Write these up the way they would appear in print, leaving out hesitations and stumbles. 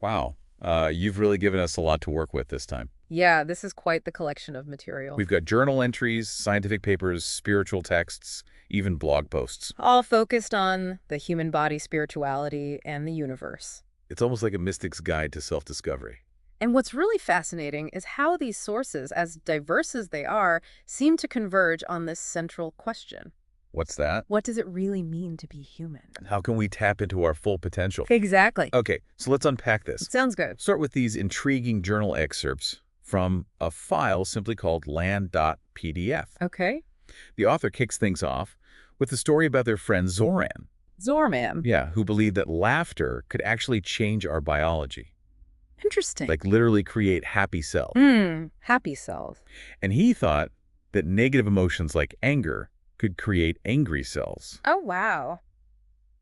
Wow. You've really given us a lot to work with this time. Yeah, this is quite the collection of material. We've got journal entries, scientific papers, spiritual texts, even blog posts. All focused on the human body, spirituality, and the universe. It's almost like a mystic's guide to self-discovery. And what's really fascinating is how these sources, as diverse as they are, seem to converge on this central question. What's that? What does it really mean to be human? How can we tap into our full potential? Exactly. Okay, so let's unpack this. Sounds good. Start with these intriguing journal excerpts from a file simply called land.pdf. Okay. The author kicks things off with a story about their friend Zoran. Zorman. Yeah, who believed that laughter could actually change our biology, Interesting. like literally create happy cells. Happy cells. And he thought that negative emotions like anger could create angry cells. Oh, wow.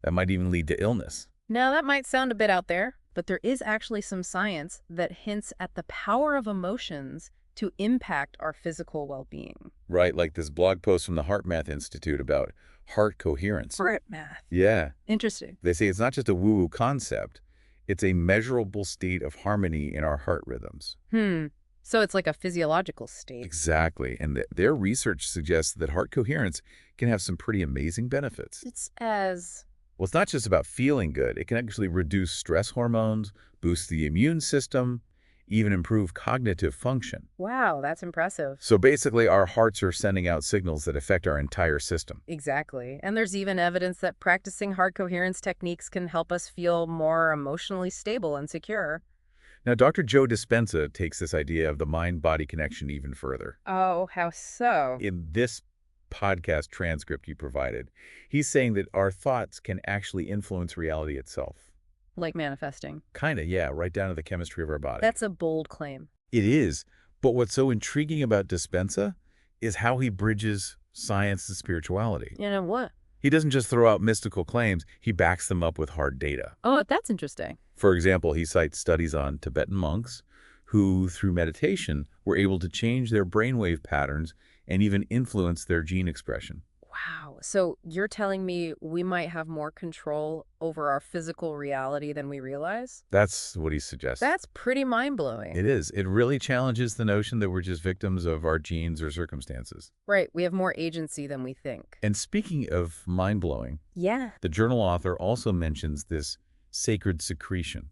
That might even lead to illness. Now, that might sound a bit out there, but there is actually some science that hints at the power of emotions to impact our physical well-being. Right, like this blog post from the HeartMath Institute about heart coherence. Heart math. Yeah, Interesting. they say it's not just a woo-woo concept. It's a measurable state of harmony in our heart rhythms. So it's like a physiological state. Exactly, and their research suggests that heart coherence can have some pretty amazing benefits. It's as... Well, it's not just about feeling good. It can actually reduce stress hormones, boost the immune system, even improve cognitive function. Wow, that's impressive. So basically, our hearts are sending out signals that affect our entire system. Exactly. And there's even evidence that practicing heart coherence techniques can help us feel more emotionally stable and secure. Now, Dr. Joe Dispenza takes this idea of the mind-body connection even further. Oh, how so? In this podcast transcript you provided, he's saying that our thoughts can actually influence reality itself. Like manifesting. Kinda, yeah, right down to the chemistry of our body. That's a bold claim. It is, but what's so intriguing about Dispenza is how he bridges science and spirituality. You know what? He doesn't just throw out mystical claims, he backs them up with hard data. Oh, that's interesting. For example, he cites studies on Tibetan monks who, through meditation, were able to change their brainwave patterns and even influence their gene expression. Wow. So you're telling me we might have more control over our physical reality than we realize? That's what he suggests. That's pretty mind-blowing. It is. It really challenges the notion that we're just victims of our genes or circumstances. Right. We have more agency than we think. And speaking of mind-blowing, Yeah. the journal author also mentions this sacred secretion.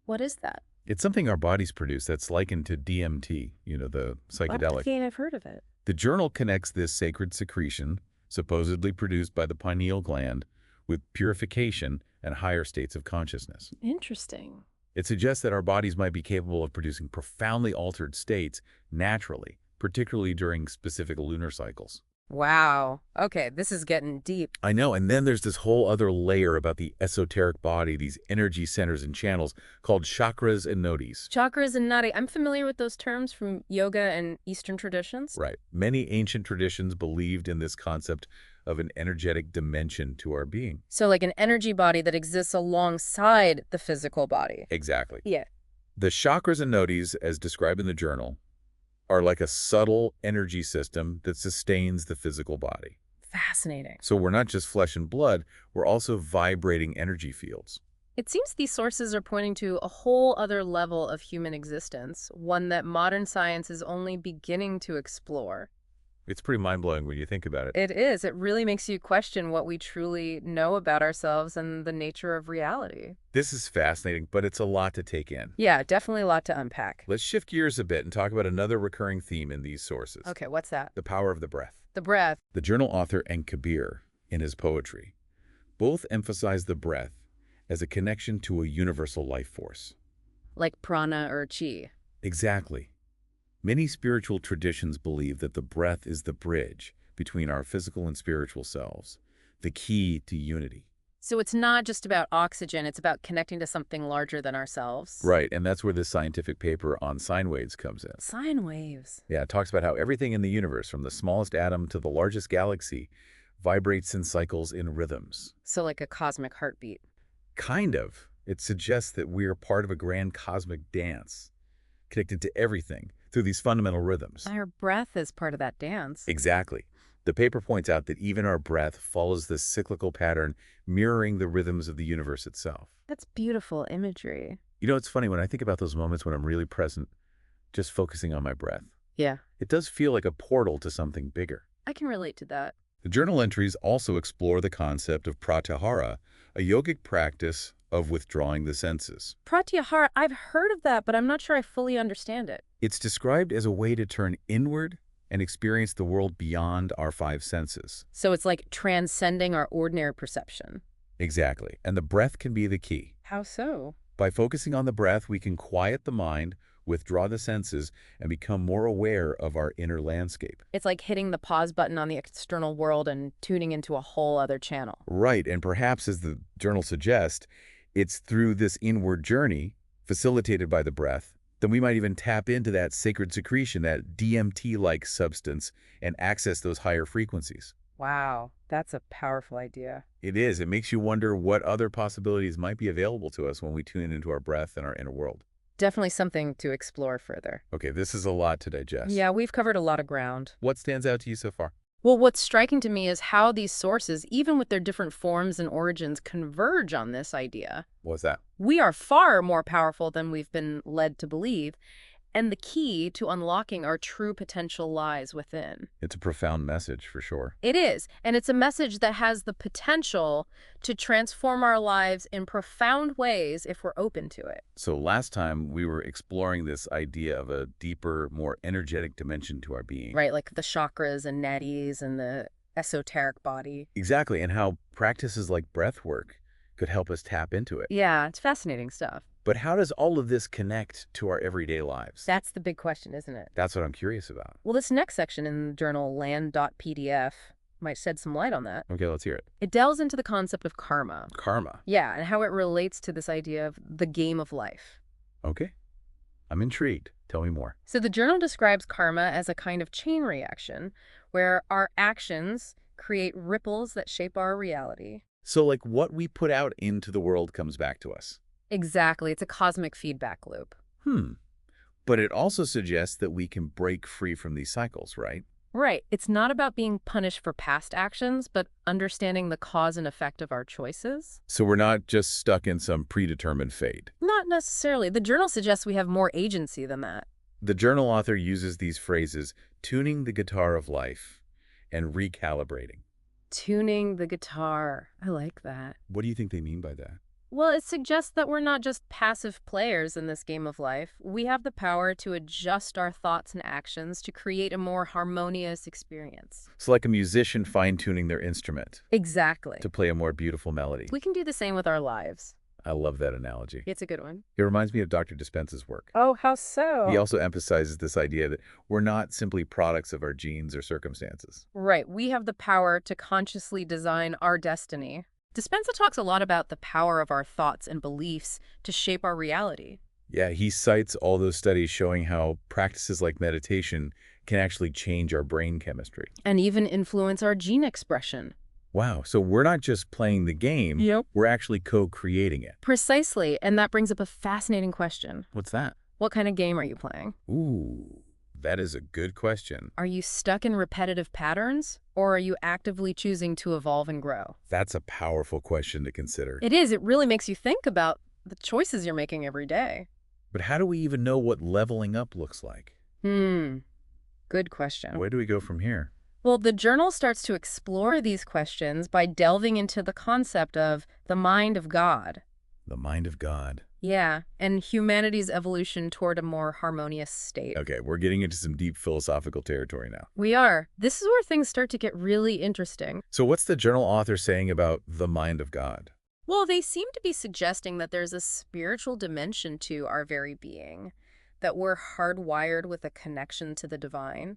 What is that? It's something our bodies produce that's likened to DMT, the psychedelic. Okay, I've heard of it. The journal connects this sacred secretion, supposedly produced by the pineal gland, with purification and higher states of consciousness. Interesting. It suggests that our bodies might be capable of producing profoundly altered states naturally, particularly during specific lunar cycles. Wow. Okay, this is getting deep. I know, and then there's this whole other layer about the esoteric body, these energy centers and channels called chakras and nadis. Chakras and nadi. I'm familiar with those terms from yoga and Eastern traditions. Right. Many ancient traditions believed in this concept of an energetic dimension to our being. So like an energy body that exists alongside the physical body. Exactly. Yeah. The chakras and nadis, as described in the journal, are like a subtle energy system that sustains the physical body. Fascinating. So we're not just flesh and blood, we're also vibrating energy fields. It seems these sources are pointing to a whole other level of human existence, one that modern science is only beginning to explore. It's pretty mind-blowing when you think about it. It is. It really makes you question what we truly know about ourselves and the nature of reality. This is fascinating, but it's a lot to take in. Yeah, definitely a lot to unpack. Let's shift gears a bit and talk about another recurring theme in these sources. Okay, what's that? The power of the breath. The breath. The journal author and Kabir, in his poetry, both emphasize the breath as a connection to a universal life force. Like prana or chi. Exactly. Many spiritual traditions believe that the breath is the bridge between our physical and spiritual selves, the key to unity. So it's not just about oxygen, it's about connecting to something larger than ourselves. Right, and that's where this scientific paper on sine waves comes in. Sine waves. Yeah, it talks about how everything in the universe, from the smallest atom to the largest galaxy, vibrates and cycles in rhythms. So like a cosmic heartbeat. Kind of. It suggests that we are part of a grand cosmic dance, connected to everything through these fundamental rhythms. Our breath is part of that dance. Exactly. The paper points out that even our breath follows this cyclical pattern, mirroring the rhythms of the universe itself. That's beautiful imagery. You know, it's funny when I think about those moments when I'm really present, just focusing on my breath. Yeah, It does feel like a portal to something bigger. I can relate to that. The journal entries also explore the concept of pratyahara, a yogic practice of withdrawing the senses. Pratyahara, I've heard of that, but I'm not sure I fully understand it. It's described as a way to turn inward and experience the world beyond our five senses. So it's like transcending our ordinary perception. Exactly. And the breath can be the key. How so? By focusing on the breath, we can quiet the mind, withdraw the senses, and become more aware of our inner landscape. It's like hitting the pause button on the external world and tuning into a whole other channel. Right, and perhaps, as the journal suggests, it's through this inward journey, facilitated by the breath, then we might even tap into that sacred secretion, that DMT-like substance, and access those higher frequencies. Wow, that's a powerful idea. It is. It makes you wonder what other possibilities might be available to us when we tune into our breath and our inner world. Definitely something to explore further. Okay, this is a lot to digest. Yeah, we've covered a lot of ground. What stands out to you so far? Well, what's striking to me is how these sources, even with their different forms and origins, converge on this idea. What's that? We are far more powerful than we've been led to believe, and the key to unlocking our true potential lies within. It's a profound message, for sure. It is, and it's a message that has the potential to transform our lives in profound ways if we're open to it. So last time we were exploring this idea of a deeper, more energetic dimension to our being. Right, like the chakras and nadis and the esoteric body. Exactly, and how practices like breath work could help us tap into it. Yeah, it's fascinating stuff. But how does all of this connect to our everyday lives? That's the big question, isn't it? That's what I'm curious about. Well, this next section in the journal, land.pdf, might shed some light on that. Okay, let's hear it. It delves into the concept of karma. Karma. Yeah, and how it relates to this idea of the game of life. Okay. I'm intrigued. Tell me more. So the journal describes karma as a kind of chain reaction where our actions create ripples that shape our reality. So like what we put out into the world comes back to us. Exactly. It's a cosmic feedback loop. But it also suggests that we can break free from these cycles, right? Right. It's not about being punished for past actions, but understanding the cause and effect of our choices. So we're not just stuck in some predetermined fate. Not necessarily. The journal suggests we have more agency than that. The journal author uses these phrases, tuning the guitar of life and recalibrating. Tuning the guitar. I like that. What do you think they mean by that? Well, it suggests that we're not just passive players in this game of life. We have the power to adjust our thoughts and actions to create a more harmonious experience. It's like a musician fine-tuning their instrument Exactly. to play a more beautiful melody. We can do the same with our lives. I love that analogy. It's a good one. It reminds me of Dr. Dispenza's work. Oh, how so? He also emphasizes this idea that we're not simply products of our genes or circumstances. Right. We have the power to consciously design our destiny. Dispenza talks a lot about the power of our thoughts and beliefs to shape our reality. Yeah, he cites all those studies showing how practices like meditation can actually change our brain chemistry. And even influence our gene expression. Wow, so we're not just playing the game, Yep. we're actually co-creating it. Precisely. And that brings up a fascinating question. What's that? What kind of game are you playing? Ooh, that is a good question. Are you stuck in repetitive patterns, or are you actively choosing to evolve and grow? That's a powerful question to consider. It is. It really makes you think about the choices you're making every day. But how do we even know what leveling up looks like? Good question. Where do we go from here? Well, the journal starts to explore these questions by delving into the concept of the mind of God. The mind of God. Yeah, and humanity's evolution toward a more harmonious state. Okay, we're getting into some deep philosophical territory now. We are. This is where things start to get really interesting. So what's the journal author saying about the mind of God? Well, they seem to be suggesting that there's a spiritual dimension to our very being, that we're hardwired with a connection to the divine.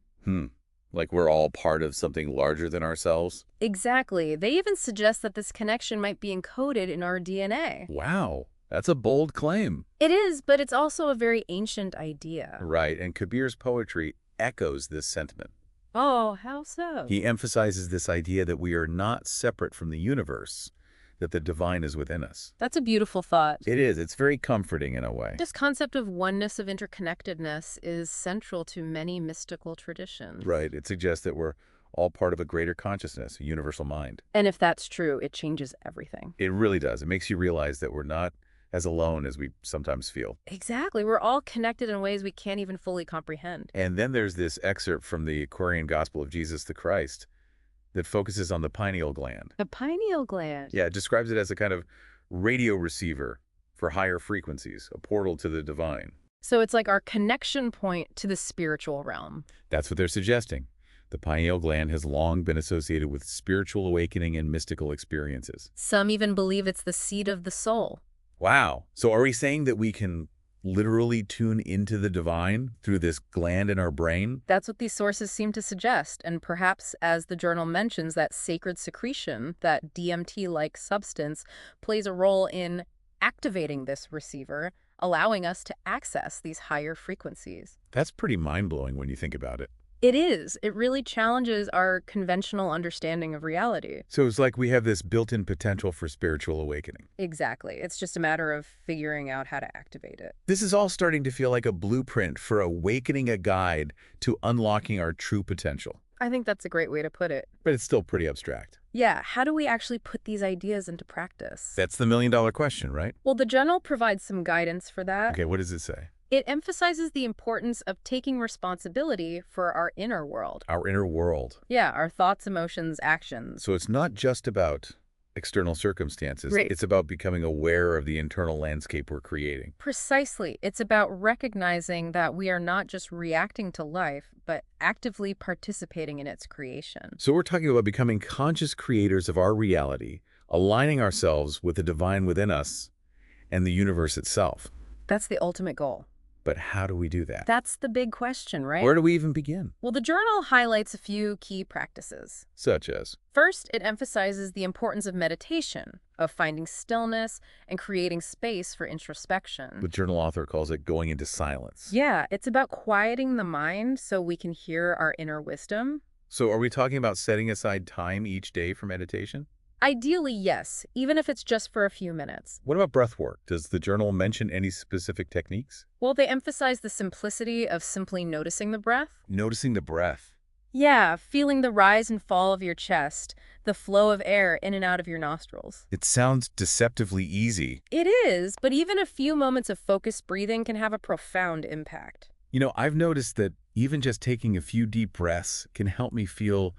Like we're all part of something larger than ourselves? Exactly. They even suggest that this connection might be encoded in our DNA. Wow, that's a bold claim. It is, but it's also a very ancient idea. Right, and Kabir's poetry echoes this sentiment. Oh, how so? He emphasizes this idea that we are not separate from the universe, that the divine is within us. That's a beautiful thought. It is. It's very comforting in a way. This concept of oneness, of interconnectedness, is central to many mystical traditions. Right. It suggests that we're all part of a greater consciousness, a universal mind. And if that's true, it changes everything. It really does. It makes you realize that we're not as alone as we sometimes feel. Exactly. We're all connected in ways we can't even fully comprehend. And then there's this excerpt from the Aquarian Gospel of Jesus the Christ that focuses on the pineal gland. The pineal gland. Yeah, it describes it as a kind of radio receiver for higher frequencies, a portal to the divine. So it's like our connection point to the spiritual realm. That's what they're suggesting. The pineal gland has long been associated with spiritual awakening and mystical experiences. Some even believe it's the seat of the soul. Wow. So are we saying that we can literally tune into the divine through this gland in our brain? That's what these sources seem to suggest, and perhaps, as the journal mentions, that sacred secretion, that DMT-like substance, plays a role in activating this receiver, allowing us to access these higher frequencies. That's pretty mind-blowing when you think about it. It is. It really challenges our conventional understanding of reality. So it's like we have this built-in potential for spiritual awakening. Exactly. It's just a matter of figuring out how to activate it. This is all starting to feel like a blueprint for awakening, a guide to unlocking our true potential. I think that's a great way to put it. But it's still pretty abstract. Yeah, how do we actually put these ideas into practice? That's the million-dollar question, right? Well, the journal provides some guidance for that. Okay, what does it say? It emphasizes the importance of taking responsibility for our inner world. Our inner world. Yeah, our thoughts, emotions, actions. So it's not just about external circumstances. Right. It's about becoming aware of the internal landscape we're creating. Precisely. It's about recognizing that we are not just reacting to life, but actively participating in its creation. So we're talking about becoming conscious creators of our reality, aligning ourselves with the divine within us and the universe itself. That's the ultimate goal. But how do we do that? That's the big question, right? Where do we even begin? Well, the journal highlights a few key practices. Such as? First, it emphasizes the importance of meditation, of finding stillness and creating space for introspection. The journal author calls it going into silence. Yeah, it's about quieting the mind so we can hear our inner wisdom. So are we talking about setting aside time each day for meditation? Ideally, yes, even if it's just for a few minutes. What about breath work? Does the journal mention any specific techniques? Well, they emphasize the simplicity of simply noticing the breath. Noticing the breath. Yeah, feeling the rise and fall of your chest, the flow of air in and out of your nostrils. It sounds deceptively easy. It is, but even a few moments of focused breathing can have a profound impact. You know, I've noticed that even just taking a few deep breaths can help me feel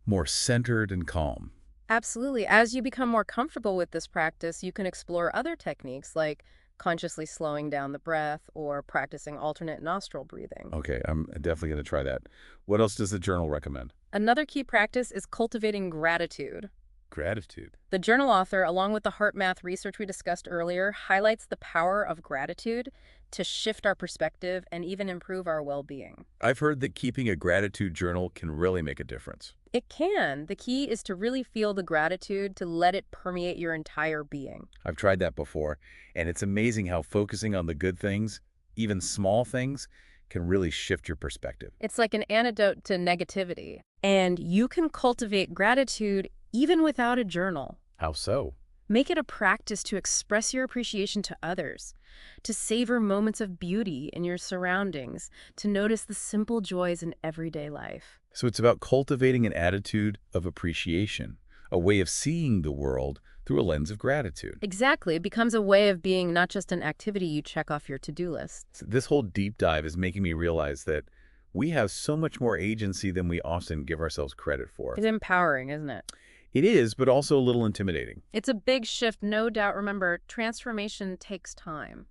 more centered and calm. Absolutely. As you become more comfortable with this practice, you can explore other techniques like consciously slowing down the breath or practicing alternate nostril breathing. Okay, I'm definitely going to try that. What else does the journal recommend? Another key practice is cultivating gratitude. Gratitude. The journal author, along with the HeartMath research we discussed earlier, highlights the power of gratitude to shift our perspective and even improve our well-being. I've heard that keeping a gratitude journal can really make a difference. It can. The key is to really feel the gratitude, to let it permeate your entire being. I've tried that before, and it's amazing how focusing on the good things, even small things, can really shift your perspective. It's like an antidote to negativity. And you can cultivate gratitude even without a journal. How so? Make it a practice to express your appreciation to others, to savor moments of beauty in your surroundings, to notice the simple joys in everyday life. So it's about cultivating an attitude of appreciation, a way of seeing the world through a lens of gratitude. Exactly. It becomes a way of being, not just an activity you check off your to-do list. So this whole deep dive is making me realize that we have so much more agency than we often give ourselves credit for. It's empowering, isn't it? It is, but also a little intimidating. It's a big shift, no doubt. Remember, transformation takes time.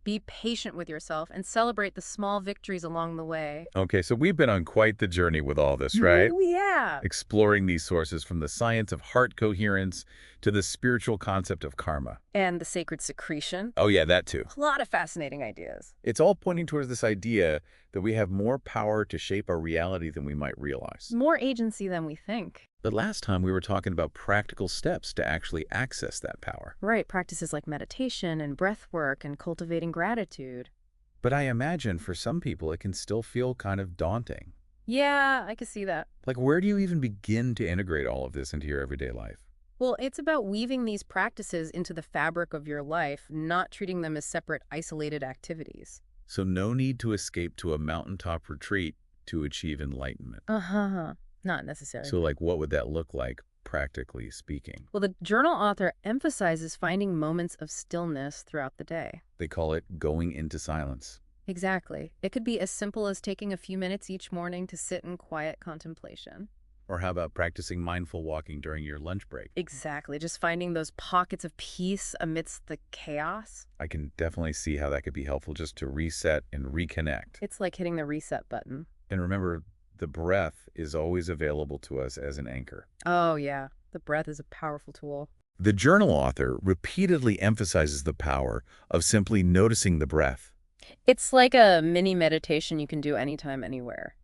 Be patient with yourself and celebrate the small victories along the way. Okay, so we've been on quite the journey with all this, right? Oh, yeah. Exploring these sources from the science of heart coherence to the spiritual concept of karma. And the sacred secretion. Oh yeah, that too. A lot of fascinating ideas. It's all pointing towards this idea that we have more power to shape our reality than we might realize. More agency than we think. But last time we were talking about practical steps to actually access that power. Right, practices like meditation and breath work and cultivating gratitude. But I imagine for some people it can still feel kind of daunting. Yeah, I can see that. Like, where do you even begin to integrate all of this into your everyday life? Well, it's about weaving these practices into the fabric of your life, not treating them as separate, isolated activities. So no need to escape to a mountaintop retreat to achieve enlightenment. Uh-huh. Not necessarily. So, like, what would that look like, practically speaking? Well, the journal author emphasizes finding moments of stillness throughout the day. They call it going into silence. Exactly. It could be as simple as taking a few minutes each morning to sit in quiet contemplation. Or how about practicing mindful walking during your lunch break? Exactly. Just finding those pockets of peace amidst the chaos. I can definitely see how that could be helpful just to reset and reconnect. It's like hitting the reset button. And remember, the breath is always available to us as an anchor. Oh, yeah. The breath is a powerful tool. The journal author repeatedly emphasizes the power of simply noticing the breath. It's like a mini meditation you can do anytime, anywhere.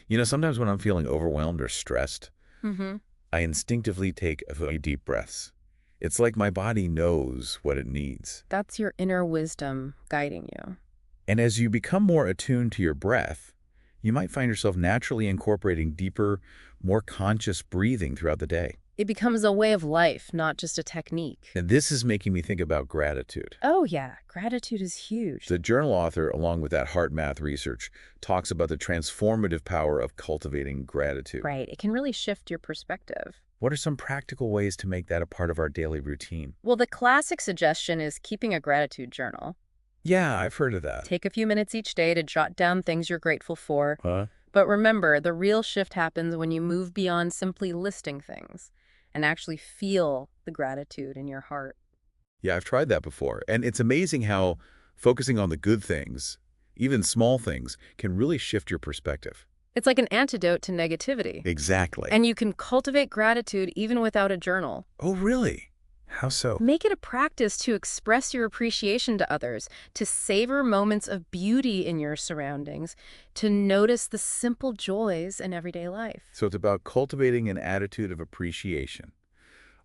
You know, sometimes when I'm feeling overwhelmed or stressed, Mm-hmm. I instinctively take a few deep breaths. It's like my body knows what it needs. That's your inner wisdom guiding you. And as you become more attuned to your breath, you might find yourself naturally incorporating deeper, more conscious breathing throughout the day. It becomes a way of life, not just a technique. And this is making me think about gratitude. Oh, yeah. Gratitude is huge. The journal author, along with that heart math research, talks about the transformative power of cultivating gratitude. Right. It can really shift your perspective. What are some practical ways to make that a part of our daily routine? Well, the classic suggestion is keeping a gratitude journal. Yeah, I've heard of that. Take a few minutes each day to jot down things you're grateful for. Huh? But remember, the real shift happens when you move beyond simply listing things and actually feel the gratitude in your heart. Yeah, I've tried that before. And it's amazing how focusing on the good things, even small things, can really shift your perspective. It's like an antidote to negativity. Exactly. And you can cultivate gratitude even without a journal. Oh, really? How so? Make it a practice to express your appreciation to others, to savor moments of beauty in your surroundings, to notice the simple joys in everyday life. So it's about cultivating an attitude of appreciation,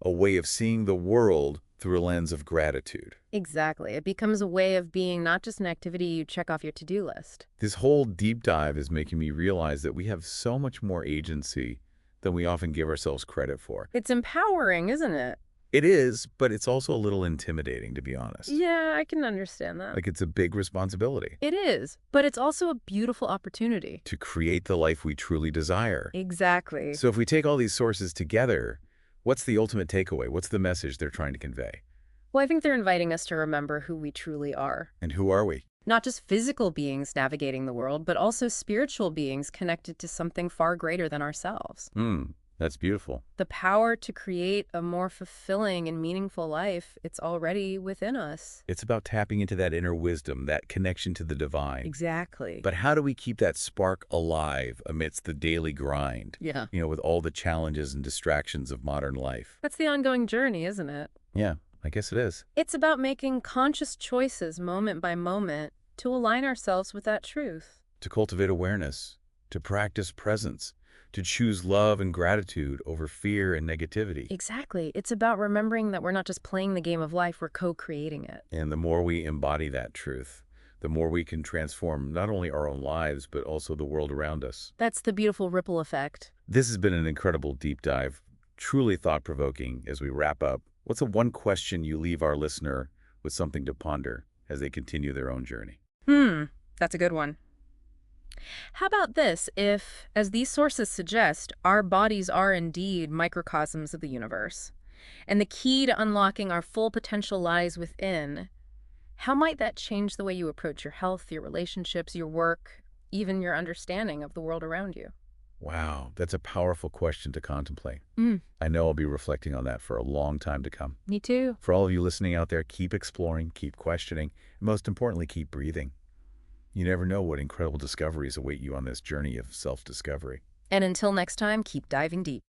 a way of seeing the world through a lens of gratitude. Exactly. It becomes a way of being not just an activity you check off your to-do list. This whole deep dive is making me realize that we have so much more agency than we often give ourselves credit for. It's empowering, isn't it? It is, but it's also a little intimidating, to be honest. Yeah, I can understand that. Like, it's a big responsibility It is, but it's also a beautiful opportunity. to create the life we truly desire. Exactly. So if we take all these sources together, what's the ultimate takeaway? What's the message they're trying to convey? Well, I think they're inviting us to remember who we truly are. And who are we? Not just physical beings navigating the world, but also spiritual beings connected to something far greater than ourselves. That's beautiful. The power to create a more fulfilling and meaningful life, it's already within us. It's about tapping into that inner wisdom, that connection to the divine. Exactly. But how do we keep that spark alive amidst the daily grind? Yeah. You know, with all the challenges and distractions of modern life. That's the ongoing journey, isn't it? Yeah, I guess it is. It's about making conscious choices moment by moment to align ourselves with that truth. To cultivate awareness, to practice presence, to choose love and gratitude over fear and negativity. Exactly. It's about remembering that we're not just playing the game of life, we're co-creating it. And the more we embody that truth, the more we can transform not only our own lives, but also the world around us. That's the beautiful ripple effect. This has been an incredible deep dive, truly thought-provoking. As we wrap up, what's the one question you leave our listener with something to ponder as they continue their own journey? That's a good one. How about this? If, as these sources suggest, our bodies are indeed microcosms of the universe, and the key to unlocking our full potential lies within, how might that change the way you approach your health, your relationships, your work, even your understanding of the world around you? Wow, that's a powerful question to contemplate. I know I'll be reflecting on that for a long time to come. Me too. For all of you listening out there, keep exploring, keep questioning, and most importantly, keep breathing. You never know what incredible discoveries await you on this journey of self-discovery. And until next time, keep diving deep.